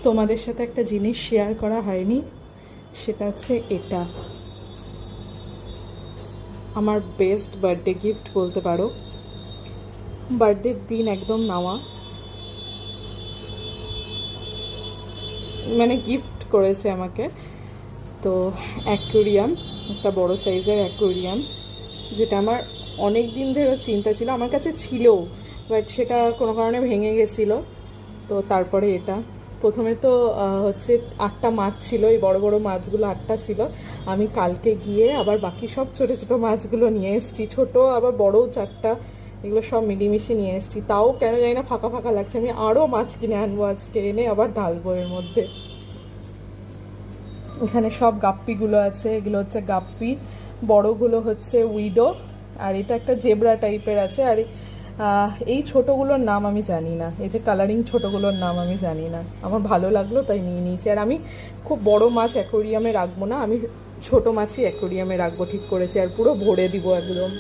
তোমাদের সাথে একটা জিনিস শেয়ার করা হয়নি, সেটা হচ্ছে এটা আমার বেস্ট বার্থডে গিফট বলতে পারো। বার্থডের দিন একদম নেওয়া, মানে গিফট করেছে আমাকে। তো অ্যাকোয়ারিয়াম, একটা বড় সাইজের অ্যাকোয়ারিয়াম, যেটা আমার অনেক দিন ধরে চিন্তা ছিল, আমার কাছে ছিল, বাট সেটা কোনো কারণে ভেঙে গেছিলো। তো তারপরে এটা প্রথমে তো হচ্ছে 8টা মাছ ছিল, এই বড় বড় মাছগুলো 8টা ছিল। আমি কালকে গিয়ে আবার বাকি সব ছোট ছোট মাছগুলো নিয়ে এসেছি, ছোট আবার বড়ও 4টা, এগুলো সব মিলিমিশে নিয়ে এসেছি। তাও কেন জানি না ফাঁকা ফাঁকা লাগছে, আমি আরও মাছ কিনে আনবো আজকে, এনে আবার ঢালবো এর মধ্যে। এখানে সব গাপ্পিগুলো আছে, এগুলো হচ্ছে গাপ্পি, বড়গুলো হচ্ছে উইডো, আর এটা একটা জেব্রা টাইপের আছে। আর এই ছোটোগুলোর নাম আমি জানি না, এই যে কালারিং ছোটোগুলোর নাম আমি জানি না, আমার ভালো লাগলো তাই নিয়ে নিয়েছি। আর আমি খুব বড় মাছ অ্যাকোয়ারিয়ামে রাখবো না, আমি ছোটো মাছই অ্যাকোয়ারিয়ামে রাখবো ঠিক করেছি, আর পুরো ভরে দিব একদম।